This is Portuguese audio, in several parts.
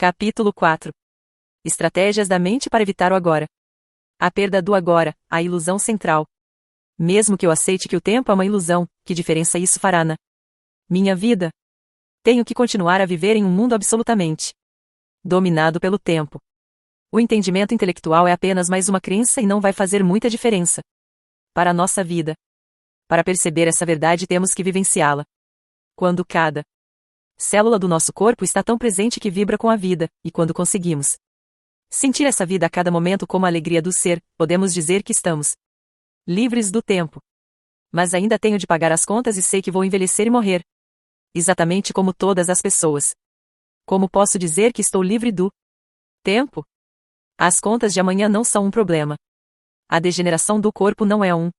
Capítulo 4. Estratégias da mente para evitar o agora. A perda do agora, a ilusão central. Mesmo que eu aceite que o tempo é uma ilusão, que diferença isso fará na minha vida? Tenho que continuar a viver em um mundo absolutamente dominado pelo tempo. O entendimento intelectual é apenas mais uma crença e não vai fazer muita diferença para a nossa vida. Para perceber essa verdade temos que vivenciá-la. Quando cada célula do nosso corpo está tão presente que vibra com a vida, e quando conseguimos sentir essa vida a cada momento como a alegria do ser, podemos dizer que estamos livres do tempo. Mas ainda tenho de pagar as contas e sei que vou envelhecer e morrer. Exatamente como todas as pessoas. Como posso dizer que estou livre do tempo? As contas de amanhã não são um problema. A degeneração do corpo não é um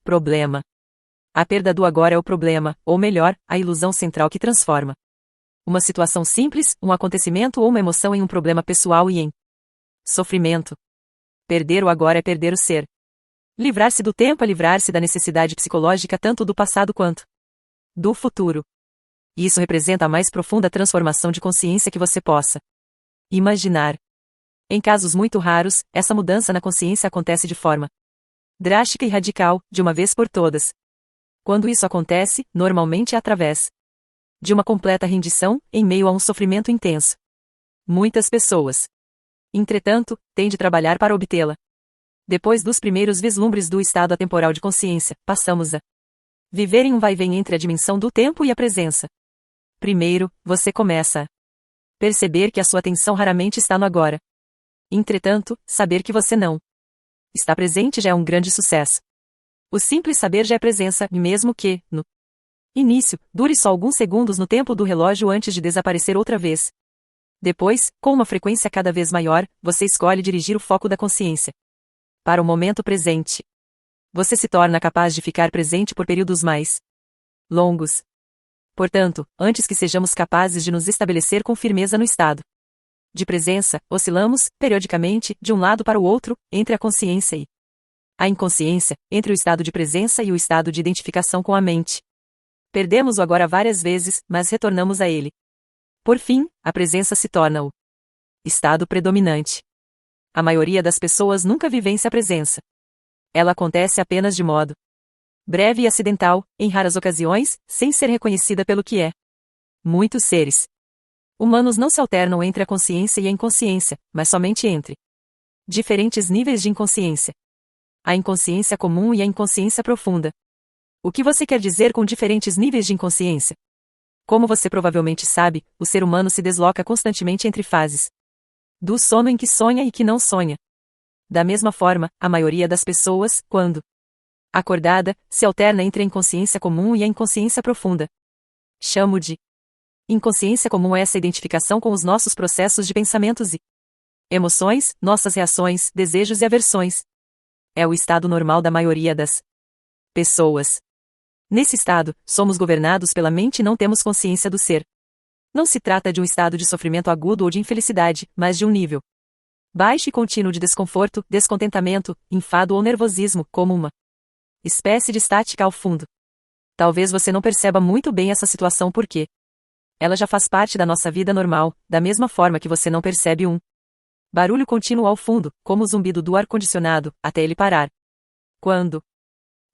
problema. A perda do agora é o problema, ou melhor, a ilusão central que transforma uma situação simples, um acontecimento ou uma emoção em um problema pessoal e em sofrimento. Perder o agora é perder o ser. Livrar-se do tempo é livrar-se da necessidade psicológica tanto do passado quanto do futuro. Isso representa a mais profunda transformação de consciência que você possa imaginar. Em casos muito raros, essa mudança na consciência acontece de forma drástica e radical, de uma vez por todas. Quando isso acontece, normalmente é através de uma completa rendição, em meio a um sofrimento intenso. Muitas pessoas, entretanto, têm de trabalhar para obtê-la. Depois dos primeiros vislumbres do estado atemporal de consciência, passamos a viver em um vai-vem entre a dimensão do tempo e a presença. Primeiro, você começa a perceber que a sua atenção raramente está no agora. Entretanto, saber que você não está presente já é um grande sucesso. O simples saber já é presença, mesmo que, no início, dure só alguns segundos no tempo do relógio antes de desaparecer outra vez. Depois, com uma frequência cada vez maior, você escolhe dirigir o foco da consciência para o momento presente. Você se torna capaz de ficar presente por períodos mais longos. Portanto, antes que sejamos capazes de nos estabelecer com firmeza no estado de presença, oscilamos, periodicamente, de um lado para o outro, entre a consciência e a inconsciência, entre o estado de presença e o estado de identificação com a mente. Perdemos o agora várias vezes, mas retornamos a ele. Por fim, a presença se torna o estado predominante. A maioria das pessoas nunca vivencia a presença. Ela acontece apenas de modo breve e acidental, em raras ocasiões, sem ser reconhecida pelo que é. Muitos seres humanos não se alternam entre a consciência e a inconsciência, mas somente entre diferentes níveis de inconsciência. A inconsciência comum e a inconsciência profunda. O que você quer dizer com diferentes níveis de inconsciência? Como você provavelmente sabe, o ser humano se desloca constantemente entre fases do sono em que sonha e que não sonha. Da mesma forma, a maioria das pessoas, quando acordada, se alterna entre a inconsciência comum e a inconsciência profunda. Chamo de inconsciência comum essa identificação com os nossos processos de pensamentos e emoções, nossas reações, desejos e aversões. É o estado normal da maioria das pessoas. Nesse estado, somos governados pela mente e não temos consciência do ser. Não se trata de um estado de sofrimento agudo ou de infelicidade, mas de um nível baixo e contínuo de desconforto, descontentamento, enfado ou nervosismo, como uma espécie de estática ao fundo. Talvez você não perceba muito bem essa situação porque ela já faz parte da nossa vida normal, da mesma forma que você não percebe um barulho contínuo ao fundo, como o zumbido do ar-condicionado, até ele parar. Quando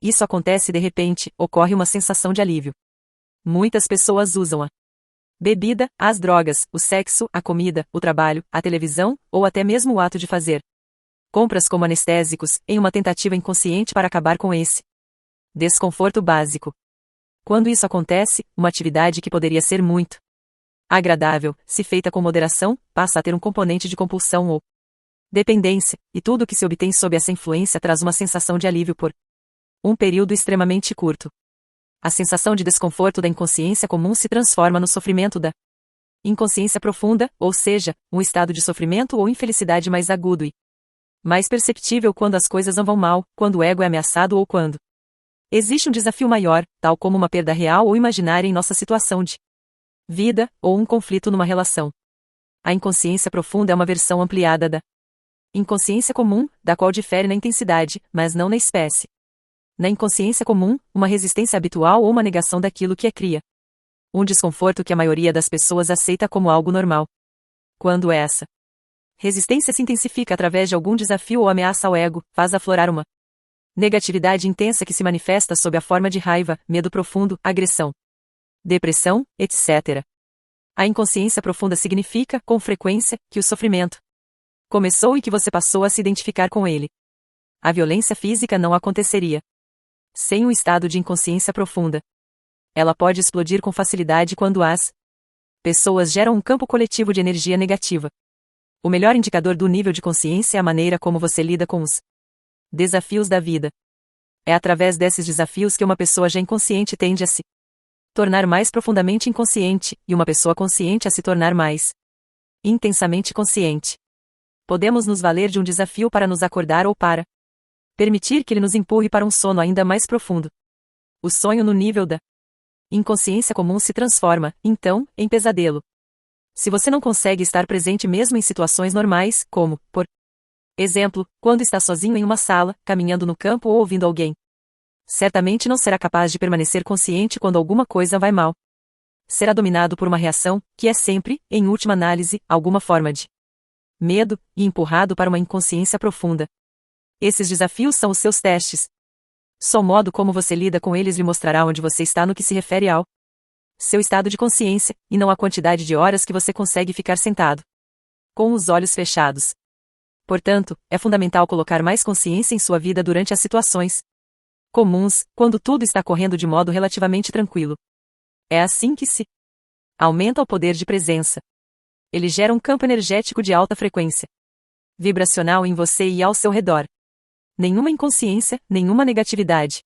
isso acontece de repente, ocorre uma sensação de alívio. Muitas pessoas usam a bebida, as drogas, o sexo, a comida, o trabalho, a televisão, ou até mesmo o ato de fazer compras como anestésicos, em uma tentativa inconsciente para acabar com esse desconforto básico. Quando isso acontece, uma atividade que poderia ser muito agradável, se feita com moderação, passa a ter um componente de compulsão ou dependência, e tudo o que se obtém sob essa influência traz uma sensação de alívio por um período extremamente curto. A sensação de desconforto da inconsciência comum se transforma no sofrimento da inconsciência profunda, ou seja, um estado de sofrimento ou infelicidade mais agudo e mais perceptível quando as coisas não vão mal, quando o ego é ameaçado ou quando existe um desafio maior, tal como uma perda real ou imaginária em nossa situação de vida, ou um conflito numa relação. A inconsciência profunda é uma versão ampliada da inconsciência comum, da qual difere na intensidade, mas não na espécie. Na inconsciência comum, uma resistência habitual ou uma negação daquilo que é cria. Um desconforto que a maioria das pessoas aceita como algo normal. Quando essa resistência se intensifica através de algum desafio ou ameaça ao ego, faz aflorar uma negatividade intensa que se manifesta sob a forma de raiva, medo profundo, agressão, depressão, etc. A inconsciência profunda significa, com frequência, que o sofrimento começou e que você passou a se identificar com ele. A violência física não aconteceria sem um estado de inconsciência profunda. Ela pode explodir com facilidade quando as pessoas geram um campo coletivo de energia negativa. O melhor indicador do nível de consciência é a maneira como você lida com os desafios da vida. É através desses desafios que uma pessoa já inconsciente tende a se tornar mais profundamente inconsciente, e uma pessoa consciente a se tornar mais intensamente consciente. Podemos nos valer de um desafio para nos acordar ou para permitir que ele nos empurre para um sono ainda mais profundo. O sonho no nível da inconsciência comum se transforma, então, em pesadelo. Se você não consegue estar presente mesmo em situações normais, como, por exemplo, quando está sozinho em uma sala, caminhando no campo ou ouvindo alguém, certamente não será capaz de permanecer consciente quando alguma coisa vai mal. Será dominado por uma reação, que é sempre, em última análise, alguma forma de medo, e empurrado para uma inconsciência profunda. Esses desafios são os seus testes. Só o modo como você lida com eles lhe mostrará onde você está no que se refere ao seu estado de consciência, e não a quantidade de horas que você consegue ficar sentado com os olhos fechados. Portanto, é fundamental colocar mais consciência em sua vida durante as situações comuns, quando tudo está correndo de modo relativamente tranquilo. É assim que se aumenta o poder de presença. Ele gera um campo energético de alta frequência vibracional em você e ao seu redor. Nenhuma inconsciência, nenhuma negatividade,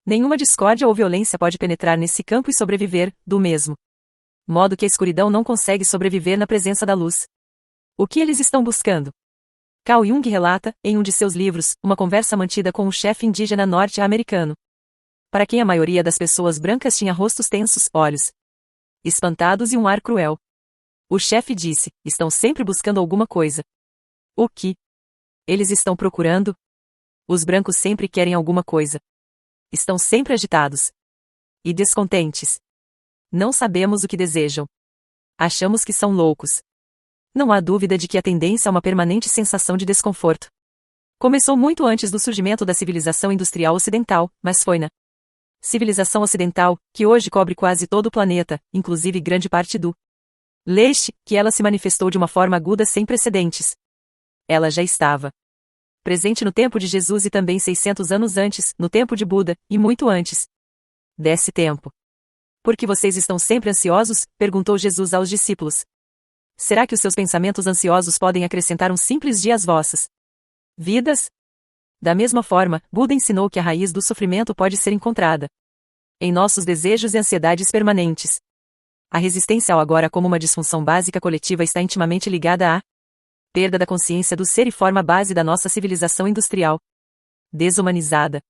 nenhuma discórdia ou violência pode penetrar nesse campo e sobreviver, do mesmo modo que a escuridão não consegue sobreviver na presença da luz. O que eles estão buscando? Carl Jung relata, em um de seus livros, uma conversa mantida com um chefe indígena norte-americano, para quem a maioria das pessoas brancas tinha rostos tensos, olhos espantados e um ar cruel. O chefe disse: estão sempre buscando alguma coisa. O que eles estão procurando? Os brancos sempre querem alguma coisa. Estão sempre agitados e descontentes. Não sabemos o que desejam. Achamos que são loucos. Não há dúvida de que a tendência a uma permanente sensação de desconforto começou muito antes do surgimento da civilização industrial ocidental, mas foi na civilização ocidental, que hoje cobre quase todo o planeta, inclusive grande parte do leste, que ela se manifestou de uma forma aguda sem precedentes. Ela já estava presente no tempo de Jesus e também 600 anos antes, no tempo de Buda, e muito antes desse tempo. Por que vocês estão sempre ansiosos? Perguntou Jesus aos discípulos. Será que os seus pensamentos ansiosos podem acrescentar um simples dia às vossas vidas? Da mesma forma, Buda ensinou que a raiz do sofrimento pode ser encontrada em nossos desejos e ansiedades permanentes. A resistência ao agora como uma disfunção básica coletiva está intimamente ligada à perda da consciência do ser e forma base da nossa civilização industrial desumanizada.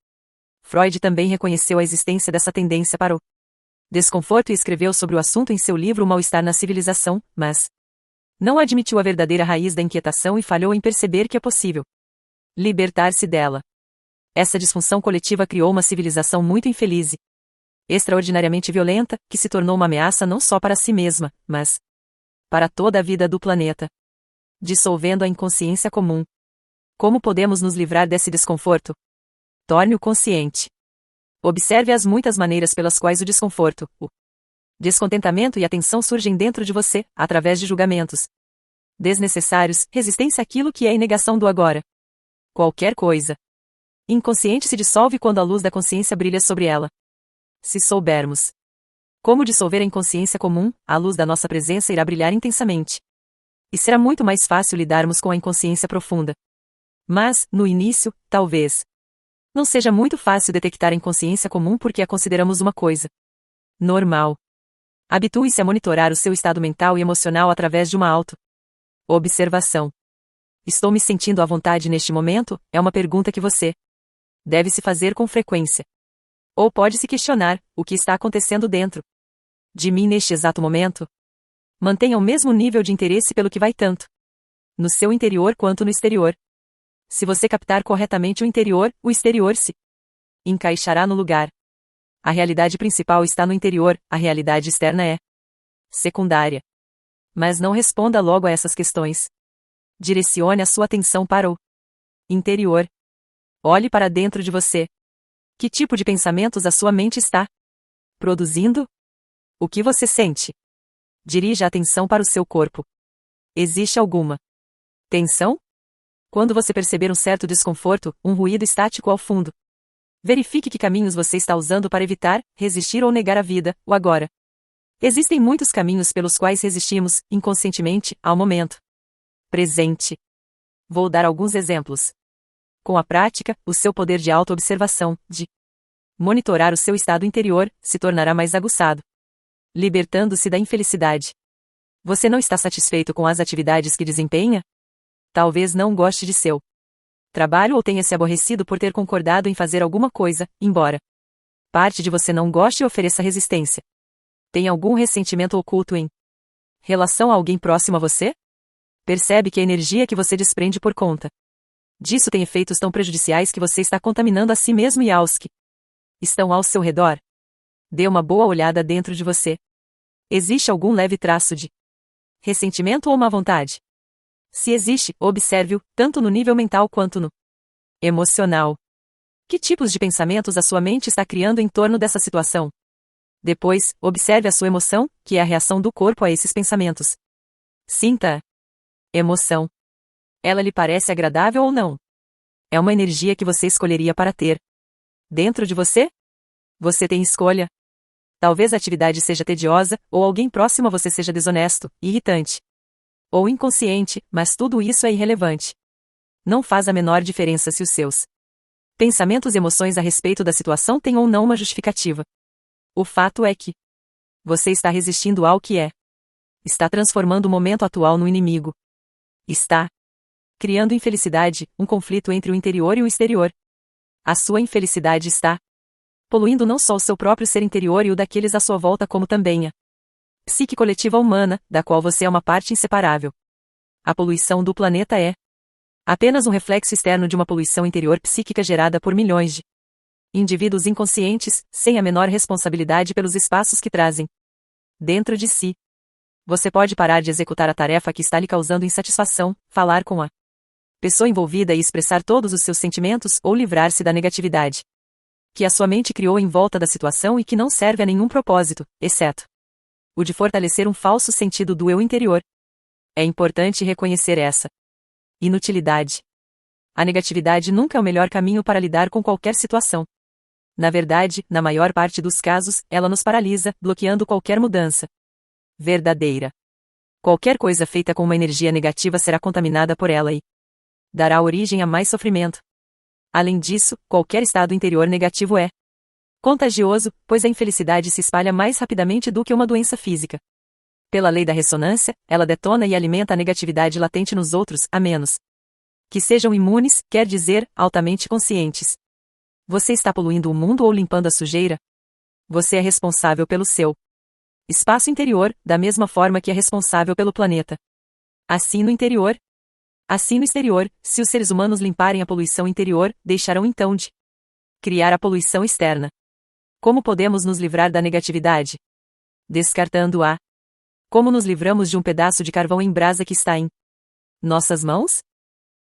Freud também reconheceu a existência dessa tendência para o desconforto e escreveu sobre o assunto em seu livro O Mal-Estar na Civilização, mas não admitiu a verdadeira raiz da inquietação e falhou em perceber que é possível libertar-se dela. Essa disfunção coletiva criou uma civilização muito infeliz e extraordinariamente violenta, que se tornou uma ameaça não só para si mesma, mas para toda a vida do planeta, dissolvendo a inconsciência comum. Como podemos nos livrar desse desconforto? Torne-o consciente. Observe as muitas maneiras pelas quais o desconforto, o descontentamento e a tensão surgem dentro de você, através de julgamentos desnecessários, resistência àquilo que é e negação do agora. Qualquer coisa inconsciente se dissolve quando a luz da consciência brilha sobre ela. Se soubermos como dissolver a inconsciência comum, a luz da nossa presença irá brilhar intensamente. E será muito mais fácil lidarmos com a inconsciência profunda. Mas, no início, talvez não seja muito fácil detectar a inconsciência comum porque a consideramos uma coisa normal. Habitue-se a monitorar o seu estado mental e emocional através de uma auto-observação. Estou me sentindo à vontade neste momento? É uma pergunta que você deve se fazer com frequência. Ou pode se questionar: o que está acontecendo dentro de mim neste exato momento? Mantenha o mesmo nível de interesse pelo que vai tanto no seu interior quanto no exterior. Se você captar corretamente o exterior se encaixará no lugar. A realidade principal está no interior, a realidade externa é secundária. Mas não responda logo a essas questões. Direcione a sua atenção para o interior. Olhe para dentro de você. Que tipo de pensamentos a sua mente está produzindo? O que você sente? Dirija a atenção para o seu corpo. Existe alguma tensão? Quando você perceber um certo desconforto, um ruído estático ao fundo, verifique que caminhos você está usando para evitar, resistir ou negar a vida, o agora. Existem muitos caminhos pelos quais resistimos, inconscientemente, ao momento presente. Vou dar alguns exemplos. Com a prática, o seu poder de autoobservação, de monitorar o seu estado interior, se tornará mais aguçado, libertando-se da infelicidade. Você não está satisfeito com as atividades que desempenha? Talvez não goste de seu trabalho ou tenha se aborrecido por ter concordado em fazer alguma coisa, embora parte de você não goste e ofereça resistência. Tem algum ressentimento oculto em relação a alguém próximo a você? Percebe que a energia que você desprende por conta disso tem efeitos tão prejudiciais que você está contaminando a si mesmo e aos que estão ao seu redor? Dê uma boa olhada dentro de você. Existe algum leve traço de ressentimento ou má vontade? Se existe, observe-o, tanto no nível mental quanto no emocional. Que tipos de pensamentos a sua mente está criando em torno dessa situação? Depois, observe a sua emoção, que é a reação do corpo a esses pensamentos. Sinta a emoção. Ela lhe parece agradável ou não? É uma energia que você escolheria para ter dentro de você? Você tem escolha. Talvez a atividade seja tediosa, ou alguém próximo a você seja desonesto, irritante ou inconsciente, mas tudo isso é irrelevante. Não faz a menor diferença se os seus pensamentos e emoções a respeito da situação têm ou não uma justificativa. O fato é que você está resistindo ao que é. Está transformando o momento atual no inimigo. Está criando infelicidade, um conflito entre o interior e o exterior. A sua infelicidade está poluindo não só o seu próprio ser interior e o daqueles à sua volta, como também a psique coletiva humana, da qual você é uma parte inseparável. A poluição do planeta é apenas um reflexo externo de uma poluição interior psíquica gerada por milhões de indivíduos inconscientes, sem a menor responsabilidade pelos espaços que trazem dentro de si. Você pode parar de executar a tarefa que está lhe causando insatisfação, falar com a pessoa envolvida e expressar todos os seus sentimentos ou livrar-se da negatividade que a sua mente criou em volta da situação e que não serve a nenhum propósito, exceto o de fortalecer um falso sentido do eu interior. É importante reconhecer essa inutilidade. A negatividade nunca é o melhor caminho para lidar com qualquer situação. Na verdade, na maior parte dos casos, ela nos paralisa, bloqueando qualquer mudança verdadeira. Qualquer coisa feita com uma energia negativa será contaminada por ela e dará origem a mais sofrimento. Além disso, qualquer estado interior negativo é contagioso, pois a infelicidade se espalha mais rapidamente do que uma doença física. Pela lei da ressonância, ela detona e alimenta a negatividade latente nos outros, a menos que sejam imunes, quer dizer, altamente conscientes. Você está poluindo o mundo ou limpando a sujeira? Você é responsável pelo seu espaço interior, da mesma forma que é responsável pelo planeta. Assim no interior, assim no exterior, se os seres humanos limparem a poluição interior, deixarão então de criar a poluição externa. Como podemos nos livrar da negatividade? Descartando-a. Como nos livramos de um pedaço de carvão em brasa que está em nossas mãos?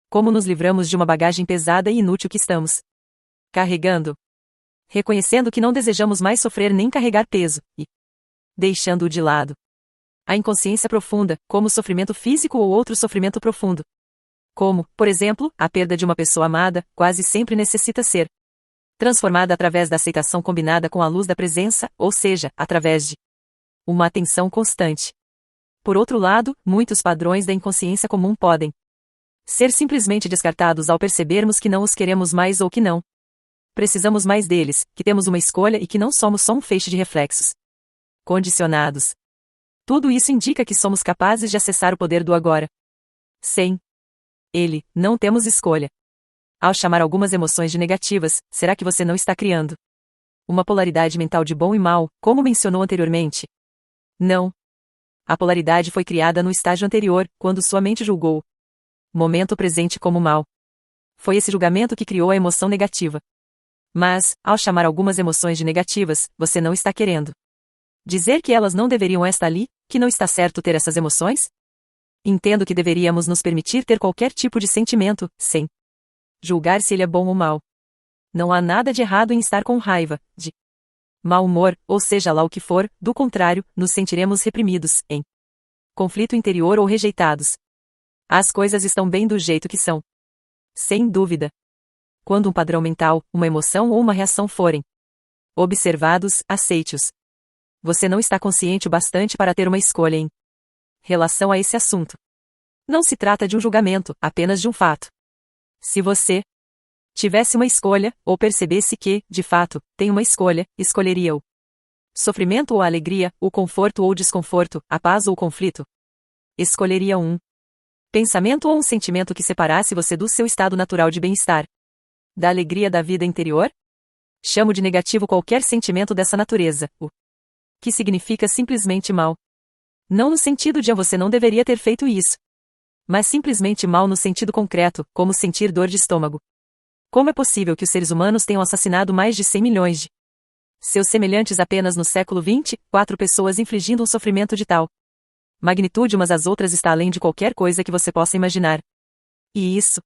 Como nos livramos de uma bagagem pesada e inútil que estamos carregando? Reconhecendo que não desejamos mais sofrer nem carregar peso, e deixando-o de lado. A inconsciência profunda, como o sofrimento físico ou outro sofrimento profundo, como, por exemplo, a perda de uma pessoa amada, quase sempre necessita ser transformada através da aceitação combinada com a luz da presença, ou seja, através de uma atenção constante. Por outro lado, muitos padrões da inconsciência comum podem ser simplesmente descartados ao percebermos que não os queremos mais ou que não precisamos mais deles, que temos uma escolha e que não somos só um feixe de reflexos condicionados. Tudo isso indica que somos capazes de acessar o poder do agora. Sem ele, não temos escolha. Ao chamar algumas emoções de negativas, será que você não está criando uma polaridade mental de bom e mal, como mencionou anteriormente? Não. A polaridade foi criada no estágio anterior, quando sua mente julgou o momento presente como mal. Foi esse julgamento que criou a emoção negativa. Mas, ao chamar algumas emoções de negativas, você não está querendo Dizer que elas não deveriam estar ali, que não está certo ter essas emoções? Entendo que deveríamos nos permitir ter qualquer tipo de sentimento, sem julgar se ele é bom ou mau. Não há nada de errado em estar com raiva, de mau humor, ou seja lá o que for, do contrário, nos sentiremos reprimidos, em conflito interior ou rejeitados. As coisas estão bem do jeito que são. Sem dúvida. Quando um padrão mental, uma emoção ou uma reação forem observados, aceite-os. Você não está consciente o bastante para ter uma escolha em relação a esse assunto. Não se trata de um julgamento, apenas de um fato. Se você tivesse uma escolha, ou percebesse que, de fato, tem uma escolha, escolheria o sofrimento ou a alegria, o conforto ou o desconforto, a paz ou o conflito? Escolheria um pensamento ou um sentimento que separasse você do seu estado natural de bem-estar, da alegria da vida interior? Chamo de negativo qualquer sentimento dessa natureza, o que significa simplesmente mal. Não no sentido de você não deveria ter feito isso, mas simplesmente mal no sentido concreto, como sentir dor de estômago. Como é possível que os seres humanos tenham assassinado mais de 100 milhões de seus semelhantes apenas no século XX, 4 pessoas infligindo um sofrimento de tal magnitude umas às outras está além de qualquer coisa que você possa imaginar. E isso,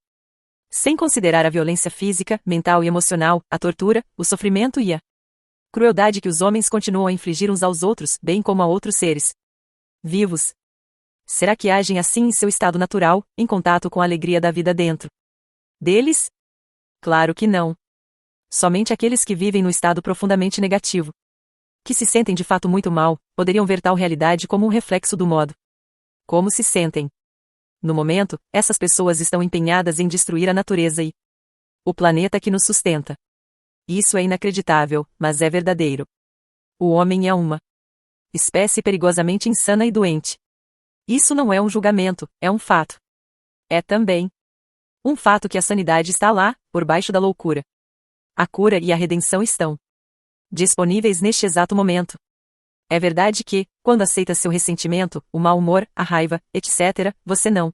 sem considerar a violência física, mental e emocional, a tortura, o sofrimento e a crueldade que os homens continuam a infligir uns aos outros, bem como a outros seres vivos. Será que agem assim em seu estado natural, em contato com a alegria da vida dentro deles? Claro que não. Somente aqueles que vivem no estado profundamente negativo, que se sentem de fato muito mal, poderiam ver tal realidade como um reflexo do modo como se sentem. No momento, essas pessoas estão empenhadas em destruir a natureza e o planeta que nos sustenta. Isso é inacreditável, mas é verdadeiro. O homem é uma espécie perigosamente insana e doente. Isso não é um julgamento, é um fato. É também um fato que a sanidade está lá, por baixo da loucura. A cura e a redenção estão disponíveis neste exato momento. É verdade que, quando aceita seu ressentimento, o mau humor, a raiva, etc., você não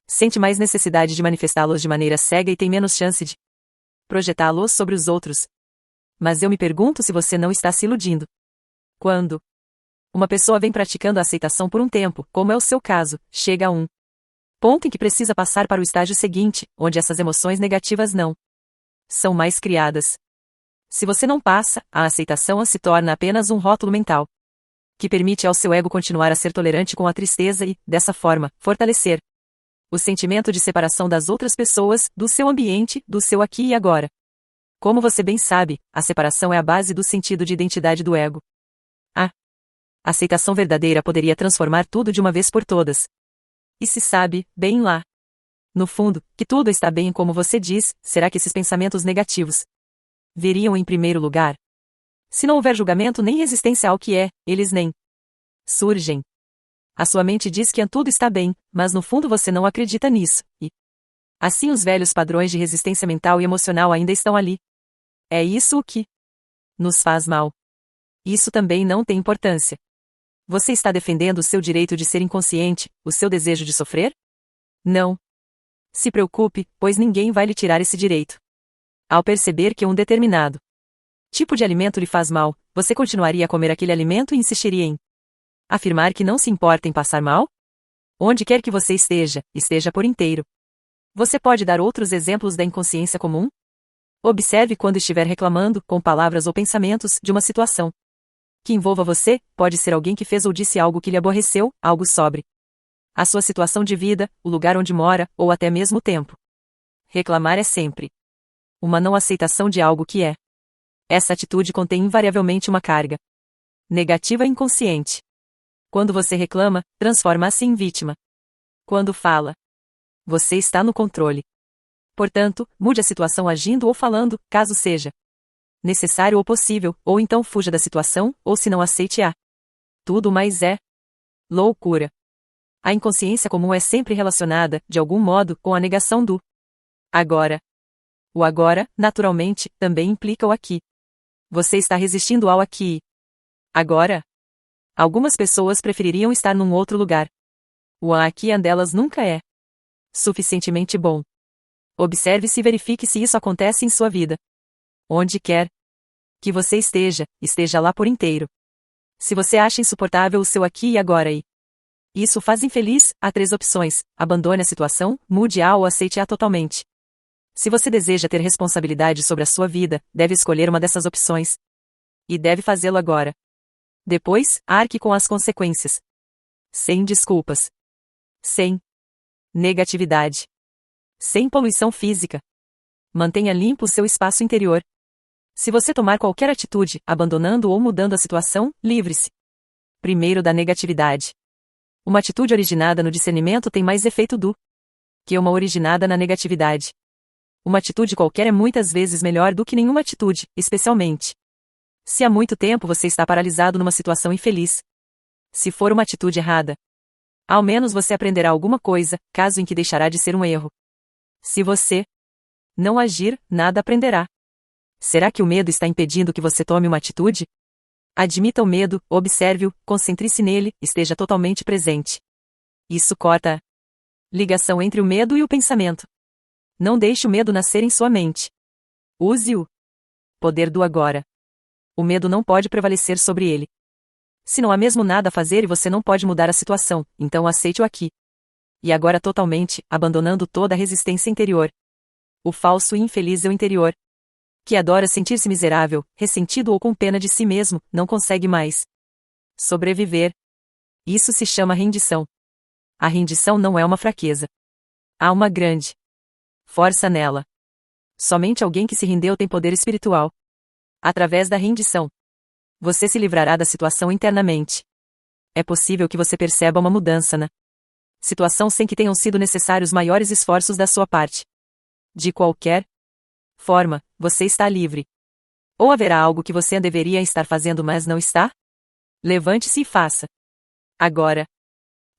sente mais necessidade de manifestá-los de maneira cega e tem menos chance de projetá-los sobre os outros. Mas eu me pergunto se você não está se iludindo. Quando uma pessoa vem praticando a aceitação por um tempo, como é o seu caso, chega a um ponto em que precisa passar para o estágio seguinte, onde essas emoções negativas não são mais criadas. Se você não passa, a aceitação se torna apenas um rótulo mental, que permite ao seu ego continuar a ser tolerante com a tristeza e, dessa forma, fortalecer o sentimento de separação das outras pessoas, do seu ambiente, do seu aqui e agora. Como você bem sabe, a separação é a base do sentido de identidade do ego. A aceitação verdadeira poderia transformar tudo de uma vez por todas. E se sabe, bem lá no fundo, que tudo está bem como você diz, será que esses pensamentos negativos veriam em primeiro lugar? Se não houver julgamento nem resistência ao que é, eles nem surgem. A sua mente diz que tudo está bem, mas no fundo você não acredita nisso, e assim os velhos padrões de resistência mental e emocional ainda estão ali. É isso o que nos faz mal. Isso também não tem importância. Você está defendendo o seu direito de ser inconsciente, o seu desejo de sofrer? Não. Se preocupe, pois ninguém vai lhe tirar esse direito. Ao perceber que um determinado tipo de alimento lhe faz mal, você continuaria a comer aquele alimento e insistiria em afirmar que não se importa em passar mal? Onde quer que você esteja, esteja por inteiro. Você pode dar outros exemplos da inconsciência comum? Observe quando estiver reclamando, com palavras ou pensamentos, de uma situação que envolva você, pode ser alguém que fez ou disse algo que lhe aborreceu, algo sobre a sua situação de vida, o lugar onde mora, ou até mesmo o tempo. Reclamar é sempre uma não aceitação de algo que é. Essa atitude contém invariavelmente uma carga negativa e inconsciente. Quando você reclama, transforma-se em vítima. Quando fala, você está no controle. Portanto, mude a situação agindo ou falando, caso seja necessário ou possível, ou então fuja da situação, ou se não aceite-a. Tudo mais é loucura. A inconsciência comum é sempre relacionada, de algum modo, com a negação do agora. O agora, naturalmente, também implica o aqui. Você está resistindo ao aqui. Agora? Algumas pessoas prefeririam estar num outro lugar. O aqui delas nunca é suficientemente bom. Observe-se e verifique se isso acontece em sua vida. Onde quer que você esteja, esteja lá por inteiro. Se você acha insuportável o seu aqui e agora e isso o faz infeliz, há 3 opções: abandone a situação, mude-a ou aceite-a totalmente. Se você deseja ter responsabilidade sobre a sua vida, deve escolher uma dessas opções. E deve fazê-lo agora. Depois, arque com as consequências. Sem desculpas. Sem negatividade. Sem poluição física. Mantenha limpo o seu espaço interior. Se você tomar qualquer atitude, abandonando ou mudando a situação, livre-se. Primeiro da negatividade. Uma atitude originada no discernimento tem mais efeito do que uma originada na negatividade. Uma atitude qualquer é muitas vezes melhor do que nenhuma atitude, especialmente se há muito tempo você está paralisado numa situação infeliz. Se for uma atitude errada, ao menos você aprenderá alguma coisa, caso em que deixará de ser um erro. Se você não agir, nada aprenderá. Será que o medo está impedindo que você tome uma atitude? Admita o medo, observe-o, concentre-se nele, esteja totalmente presente. Isso corta a ligação entre o medo e o pensamento. Não deixe o medo nascer em sua mente. Use o poder do agora. O medo não pode prevalecer sobre ele. Se não há mesmo nada a fazer e você não pode mudar a situação, então aceite-o aqui e agora totalmente, abandonando toda a resistência interior. O falso e infeliz eu interior, que adora sentir-se miserável, ressentido ou com pena de si mesmo, não consegue mais sobreviver. Isso se chama rendição. A rendição não é uma fraqueza. Há uma grande força nela. Somente alguém que se rendeu tem poder espiritual. Através da rendição, você se livrará da situação internamente. É possível que você perceba uma mudança na situação sem que tenham sido necessários maiores esforços da sua parte. De qualquer forma, você está livre. Ou haverá algo que você deveria estar fazendo mas não está? Levante-se e faça. Agora.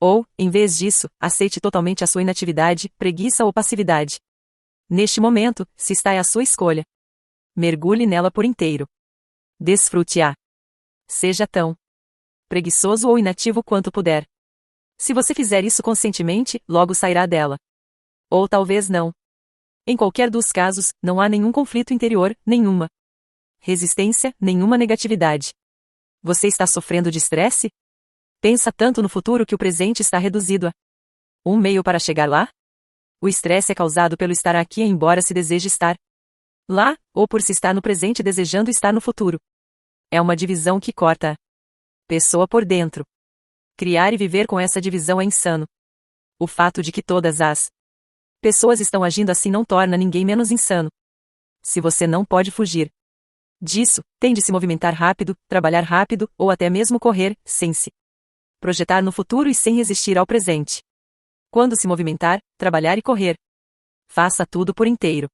Ou, em vez disso, aceite totalmente a sua inatividade, preguiça ou passividade. Neste momento, se está é a sua escolha. Mergulhe nela por inteiro. Desfrute-a. Seja tão preguiçoso ou inativo quanto puder. Se você fizer isso conscientemente, logo sairá dela. Ou talvez não. Em qualquer dos casos, não há nenhum conflito interior, nenhuma resistência, nenhuma negatividade. Você está sofrendo de estresse? Pensa tanto no futuro que o presente está reduzido a um meio para chegar lá? O estresse é causado pelo estar aqui embora se deseje estar lá, ou por se estar no presente desejando estar no futuro. É uma divisão que corta a pessoa por dentro. Criar e viver com essa divisão é insano. O fato de que todas as pessoas estão agindo assim não torna ninguém menos insano. Se você não pode fugir disso, tem de se movimentar rápido, trabalhar rápido, ou até mesmo correr, sem se projetar no futuro e sem resistir ao presente. Quando se movimentar, trabalhar e correr, faça tudo por inteiro.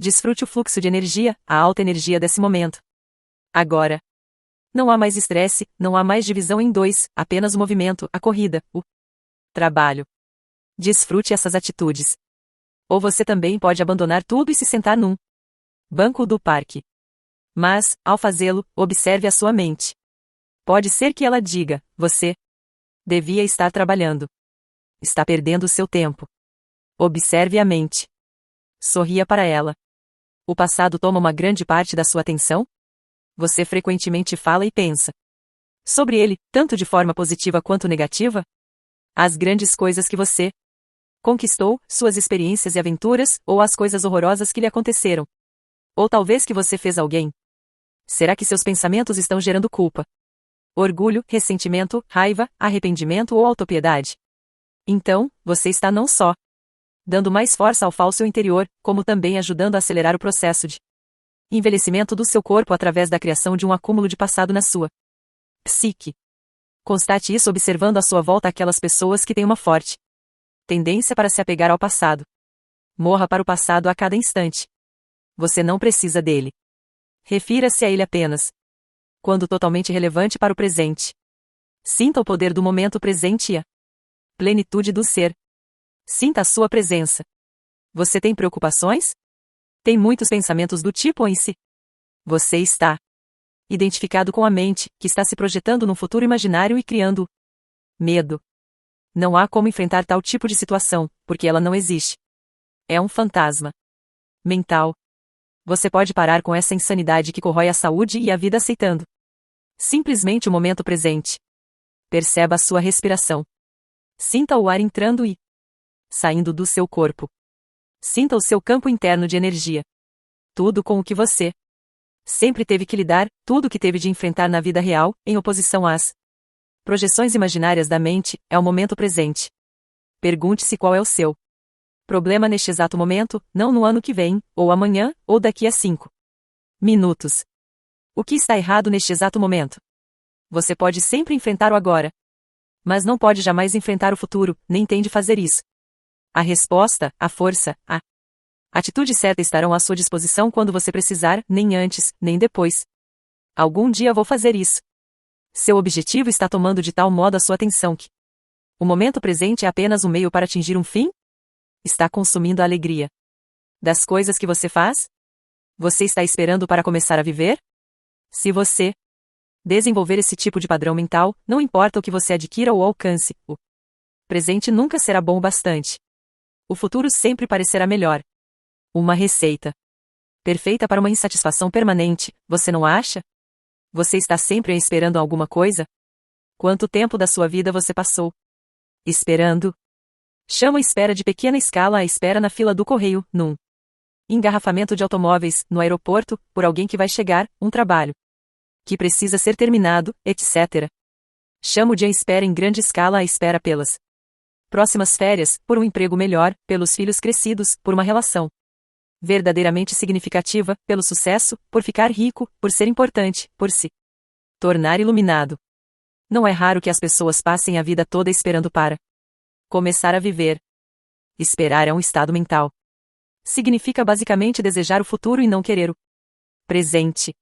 Desfrute o fluxo de energia, a alta energia desse momento. Agora. Não há mais estresse, não há mais divisão em dois, apenas o movimento, a corrida, o trabalho. Desfrute essas atitudes. Ou você também pode abandonar tudo e se sentar num banco do parque. Mas, ao fazê-lo, observe a sua mente. Pode ser que ela diga: você devia estar trabalhando. Está perdendo seu tempo. Observe a mente. Sorria para ela. O passado toma uma grande parte da sua atenção? Você frequentemente fala e pensa sobre ele, tanto de forma positiva quanto negativa? As grandes coisas que você conquistou, suas experiências e aventuras, ou as coisas horrorosas que lhe aconteceram? Ou talvez que você fez a alguém? Será que seus pensamentos estão gerando culpa, orgulho, ressentimento, raiva, arrependimento ou autopiedade? Então, você está não só dando mais força ao falso interior, como também ajudando a acelerar o processo de envelhecimento do seu corpo através da criação de um acúmulo de passado na sua psique. Constate isso observando à sua volta aquelas pessoas que têm uma forte tendência para se apegar ao passado. Morra para o passado a cada instante. Você não precisa dele. Refira-se a ele apenas quando totalmente relevante para o presente. Sinta o poder do momento presente e a plenitude do ser. Sinta a sua presença. Você tem preocupações? Tem muitos pensamentos do tipo em si. Você está identificado com a mente, que está se projetando num futuro imaginário e criando medo. Não há como enfrentar tal tipo de situação, porque ela não existe. É um fantasma mental. Você pode parar com essa insanidade que corrói a saúde e a vida aceitando Simplesmente o momento presente. Perceba a sua respiração. Sinta o ar entrando e saindo do seu corpo. Sinta o seu campo interno de energia. Tudo com o que você sempre teve que lidar, tudo que teve de enfrentar na vida real, em oposição às projeções imaginárias da mente, é o momento presente. Pergunte-se qual é o seu problema neste exato momento, não no ano que vem, ou amanhã, ou daqui a 5 minutos. O que está errado neste exato momento? Você pode sempre enfrentar o agora, mas não pode jamais enfrentar o futuro, nem tem de fazer isso. A resposta, a força, a atitude certa estarão à sua disposição quando você precisar, nem antes, nem depois. Algum dia vou fazer isso. Seu objetivo está tomando de tal modo a sua atenção que o momento presente é apenas um meio para atingir um fim? Está consumindo a alegria das coisas que você faz? Você está esperando para começar a viver? Se você desenvolver esse tipo de padrão mental, não importa o que você adquira ou alcance, o presente nunca será bom o bastante. O futuro sempre parecerá melhor. Uma receita perfeita para uma insatisfação permanente, você não acha? Você está sempre esperando alguma coisa? Quanto tempo da sua vida você passou esperando? Chama a espera de pequena escala a espera na fila do correio, num engarrafamento de automóveis, no aeroporto, por alguém que vai chegar, um trabalho que precisa ser terminado, etc. Chamo de a espera em grande escala a espera pelas próximas férias, por um emprego melhor, pelos filhos crescidos, por uma relação verdadeiramente significativa, pelo sucesso, por ficar rico, por ser importante, por se tornar iluminado. Não é raro que as pessoas passem a vida toda esperando para começar a viver. Esperar é um estado mental. Significa basicamente desejar o futuro e não querer o presente.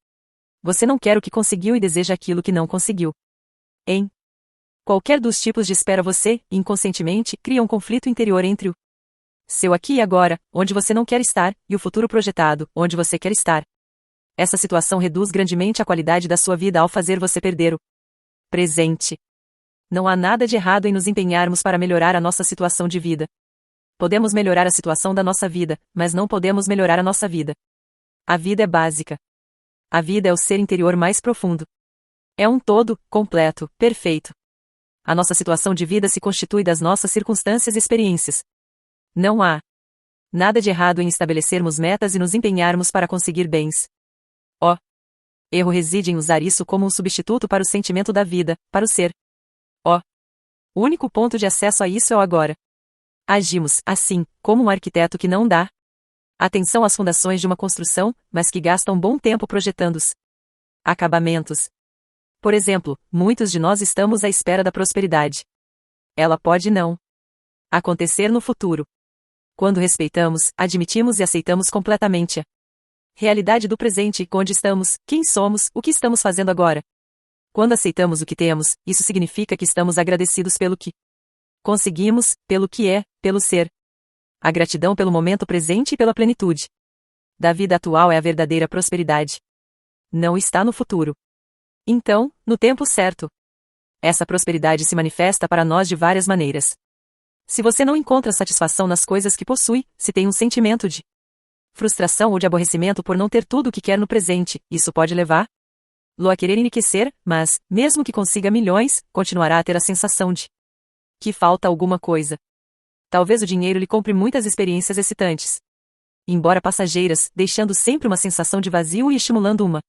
Você não quer o que conseguiu e deseja aquilo que não conseguiu. Em qualquer dos tipos de espera você, inconscientemente, cria um conflito interior entre o seu aqui e agora, onde você não quer estar, e o futuro projetado, onde você quer estar. Essa situação reduz grandemente a qualidade da sua vida ao fazer você perder o presente. Não há nada de errado em nos empenharmos para melhorar a nossa situação de vida. Podemos melhorar a situação da nossa vida, mas não podemos melhorar a nossa vida. A vida é básica. A vida é o ser interior mais profundo. É um todo, completo, perfeito. A nossa situação de vida se constitui das nossas circunstâncias e experiências. Não há nada de errado em estabelecermos metas e nos empenharmos para conseguir bens. O erro reside em usar isso como um substituto para o sentimento da vida, para o ser. O único ponto de acesso a isso é o agora. Agimos, assim, como um arquiteto que não dá atenção às fundações de uma construção, mas que gasta um bom tempo projetando os acabamentos. Por exemplo, muitos de nós estamos à espera da prosperidade. Ela pode não acontecer no futuro. Quando respeitamos, admitimos e aceitamos completamente a realidade do presente, onde estamos, quem somos, o que estamos fazendo agora. Quando aceitamos o que temos, isso significa que estamos agradecidos pelo que conseguimos, pelo que é, pelo ser. A gratidão pelo momento presente e pela plenitude da vida atual é a verdadeira prosperidade. Não está no futuro. Então, no tempo certo. Essa prosperidade se manifesta para nós de várias maneiras. Se você não encontra satisfação nas coisas que possui, se tem um sentimento de frustração ou de aborrecimento por não ter tudo o que quer no presente, isso pode levar-lo a querer enriquecer, mas, mesmo que consiga milhões, continuará a ter a sensação de que falta alguma coisa. Talvez o dinheiro lhe compre muitas experiências excitantes, embora passageiras, deixando sempre uma sensação de vazio e estimulando uma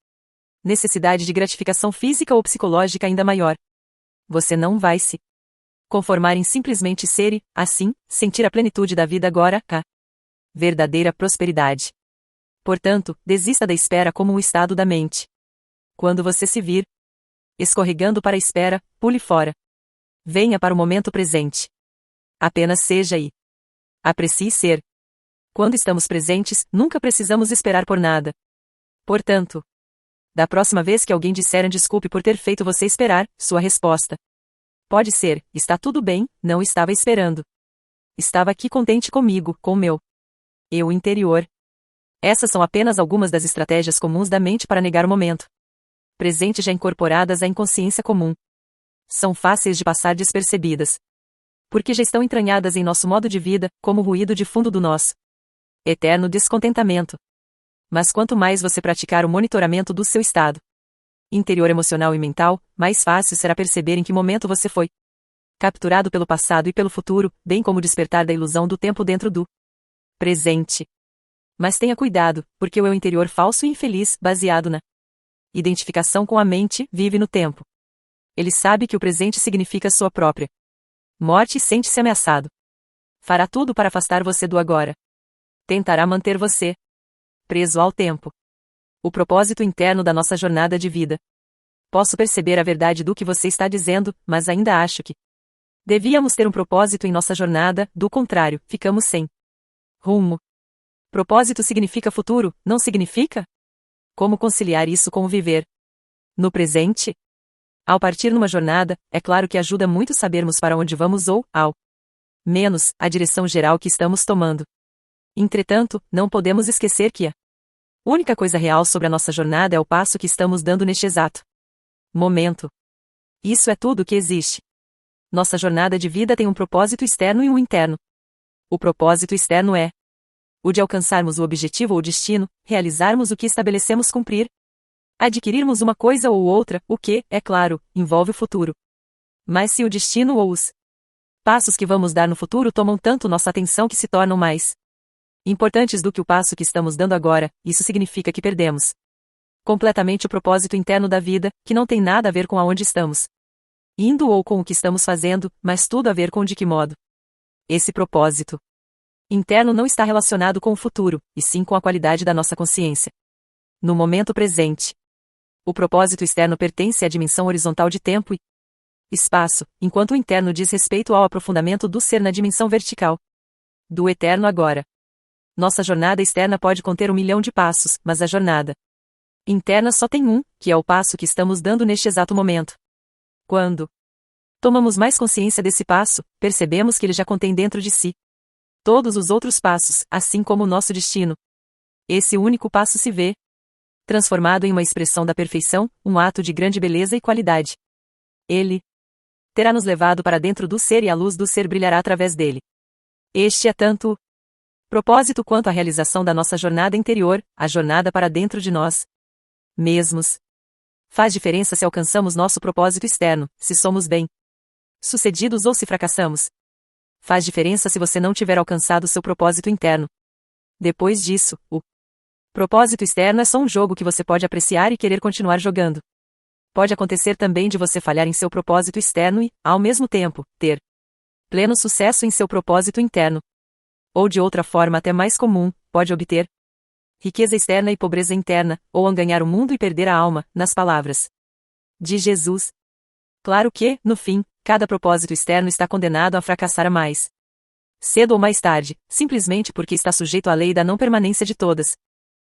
necessidade de gratificação física ou psicológica ainda maior. Você não vai se conformar em simplesmente ser e, assim, sentir a plenitude da vida agora, a verdadeira prosperidade. Portanto, desista da espera como um estado da mente. Quando você se vir escorregando para a espera, pule fora. Venha para o momento presente. Apenas seja e aprecie ser. Quando estamos presentes, nunca precisamos esperar por nada. Portanto, da próxima vez que alguém disser desculpe por ter feito você esperar, sua resposta pode ser, está tudo bem, não estava esperando. Estava aqui contente comigo, com o meu eu interior. Essas são apenas algumas das estratégias comuns da mente para negar o momento presente já incorporadas à inconsciência comum. São fáceis de passar despercebidas, porque já estão entranhadas em nosso modo de vida, como o ruído de fundo do nosso eterno descontentamento. Mas quanto mais você praticar o monitoramento do seu estado interior emocional e mental, mais fácil será perceber em que momento você foi capturado pelo passado e pelo futuro, bem como despertar da ilusão do tempo dentro do presente. Mas tenha cuidado, porque o eu interior falso e infeliz, baseado na identificação com a mente, vive no tempo. Ele sabe que o presente significa sua própria morte e sente-se ameaçado. Fará tudo para afastar você do agora. Tentará manter você preso ao tempo. O propósito interno da nossa jornada de vida. Posso perceber a verdade do que você está dizendo, mas ainda acho que devíamos ter um propósito em nossa jornada, do contrário, ficamos sem rumo. Propósito significa futuro, não significa? Como conciliar isso com o viver no presente? Ao partir numa jornada, é claro que ajuda muito sabermos para onde vamos ou, ao menos, a direção geral que estamos tomando. Entretanto, não podemos esquecer que a única coisa real sobre a nossa jornada é o passo que estamos dando neste exato momento. Isso é tudo o que existe. Nossa jornada de vida tem um propósito externo e um interno. O propósito externo é o de alcançarmos o objetivo ou destino, realizarmos o que estabelecemos cumprir, adquirirmos uma coisa ou outra, o que, é claro, envolve o futuro. Mas se o destino ou os passos que vamos dar no futuro tomam tanto nossa atenção que se tornam mais importantes do que o passo que estamos dando agora, isso significa que perdemos completamente o propósito interno da vida, que não tem nada a ver com aonde estamos indo ou com o que estamos fazendo, mas tudo a ver com de que modo esse propósito interno não está relacionado com o futuro, e sim com a qualidade da nossa consciência no momento presente. O propósito externo pertence à dimensão horizontal de tempo e espaço, enquanto o interno diz respeito ao aprofundamento do ser na dimensão vertical do eterno agora. Nossa jornada externa pode conter 1.000.000 de passos, mas a jornada interna só tem um, que é o passo que estamos dando neste exato momento. Quando tomamos mais consciência desse passo, percebemos que ele já contém dentro de si todos os outros passos, assim como o nosso destino. Esse único passo se vê transformado em uma expressão da perfeição, um ato de grande beleza e qualidade. Ele terá nos levado para dentro do ser e a luz do ser brilhará através dele. Este é tanto o propósito quanto a realização da nossa jornada interior, a jornada para dentro de nós mesmos. Faz diferença se alcançamos nosso propósito externo, se somos bem-sucedidos ou se fracassamos. Faz diferença se você não tiver alcançado seu propósito interno. Depois disso, o propósito externo é só um jogo que você pode apreciar e querer continuar jogando. Pode acontecer também de você falhar em seu propósito externo e, ao mesmo tempo, ter pleno sucesso em seu propósito interno. Ou de outra forma até mais comum, pode obter riqueza externa e pobreza interna, ou ganhar o mundo e perder a alma, nas palavras de Jesus. Claro que, no fim, cada propósito externo está condenado a fracassar a mais cedo ou mais tarde, simplesmente porque está sujeito à lei da não permanência de todas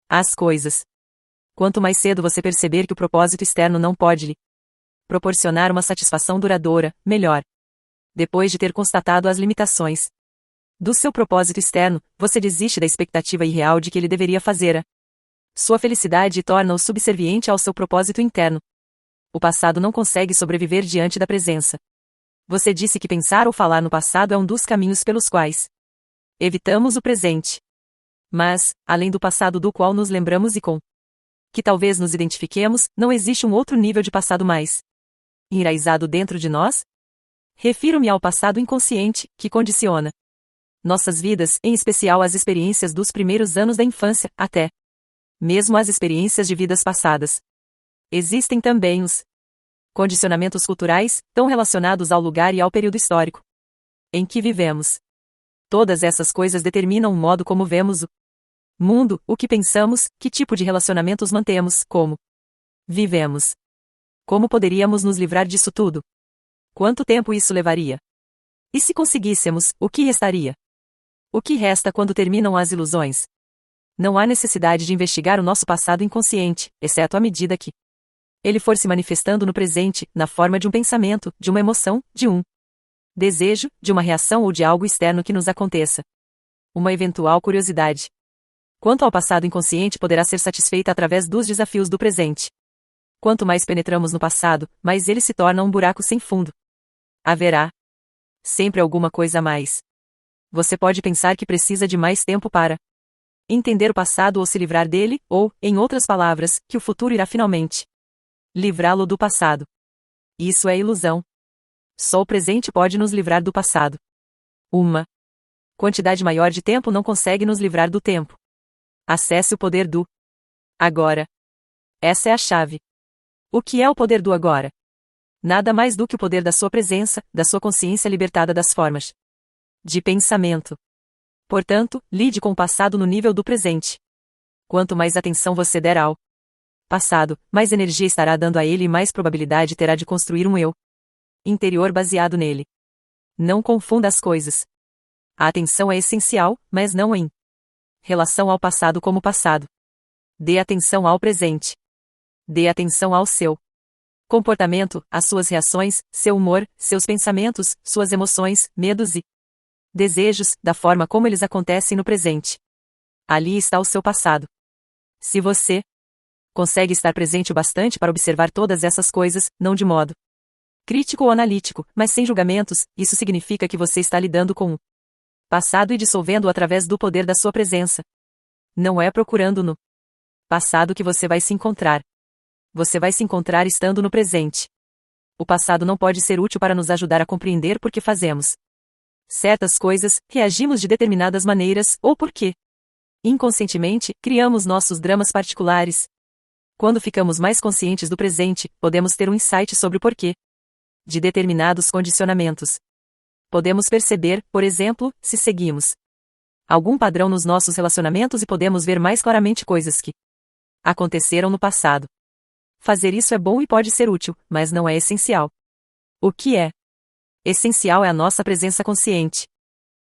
as coisas. Quanto mais cedo você perceber que o propósito externo não pode lhe proporcionar uma satisfação duradoura, melhor. Depois de ter constatado as limitações do seu propósito externo, você desiste da expectativa irreal de que ele deveria fazer a sua felicidade e torna-o subserviente ao seu propósito interno. O passado não consegue sobreviver diante da presença. Você disse que pensar ou falar no passado é um dos caminhos pelos quais evitamos o presente. Mas, além do passado do qual nos lembramos e com que talvez nos identifiquemos, não existe um outro nível de passado mais enraizado dentro de nós? Refiro-me ao passado inconsciente, que condiciona nossas vidas, em especial as experiências dos primeiros anos da infância, até mesmo as experiências de vidas passadas. Existem também os condicionamentos culturais, tão relacionados ao lugar e ao período histórico em que vivemos. Todas essas coisas determinam o modo como vemos o mundo, o que pensamos, que tipo de relacionamentos mantemos, como vivemos. Como poderíamos nos livrar disso tudo? Quanto tempo isso levaria? E se conseguíssemos, o que restaria? O que resta quando terminam as ilusões? Não há necessidade de investigar o nosso passado inconsciente, exceto à medida que ele for se manifestando no presente, na forma de um pensamento, de uma emoção, de um desejo, de uma reação ou de algo externo que nos aconteça. Uma eventual curiosidade quanto ao passado inconsciente poderá ser satisfeita através dos desafios do presente. Quanto mais penetramos no passado, mais ele se torna um buraco sem fundo. Haverá sempre alguma coisa a mais. Você pode pensar que precisa de mais tempo para entender o passado ou se livrar dele, ou, em outras palavras, que o futuro irá finalmente Livrá-lo do passado. Isso é ilusão. Só o presente pode nos livrar do passado. Uma quantidade maior de tempo não consegue nos livrar do tempo. Acesse o poder do agora. Essa é a chave. O que é o poder do agora? Nada mais do que o poder da sua presença, da sua consciência libertada das formas de pensamento. Portanto, lide com o passado no nível do presente. Quanto mais atenção você der ao passado, mais energia estará dando a ele e mais probabilidade terá de construir um eu interior baseado nele. Não confunda as coisas. A atenção é essencial, mas não em relação ao passado como passado. Dê atenção ao presente. Dê atenção ao seu comportamento, às suas reações, seu humor, seus pensamentos, suas emoções, medos e desejos, da forma como eles acontecem no presente. Ali está o seu passado. Se você consegue estar presente o bastante para observar todas essas coisas, não de modo crítico ou analítico, mas sem julgamentos, isso significa que você está lidando com o passado e dissolvendo-o através do poder da sua presença. Não é procurando no passado que você vai se encontrar. Você vai se encontrar estando no presente. O passado não pode ser útil para nos ajudar a compreender por que fazemos certas coisas, reagimos de determinadas maneiras, ou por que inconscientemente criamos nossos dramas particulares. Quando ficamos mais conscientes do presente, podemos ter um insight sobre o porquê de determinados condicionamentos. Podemos perceber, por exemplo, se seguimos algum padrão nos nossos relacionamentos e podemos ver mais claramente coisas que aconteceram no passado. Fazer isso é bom e pode ser útil, mas não é essencial. O que é essencial é a nossa presença consciente.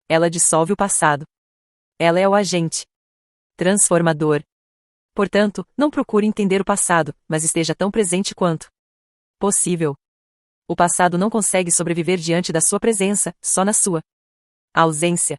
Ela dissolve o passado. Ela é o agente transformador. Portanto, não procure entender o passado, mas esteja tão presente quanto possível. O passado não consegue sobreviver diante da sua presença, só na sua ausência.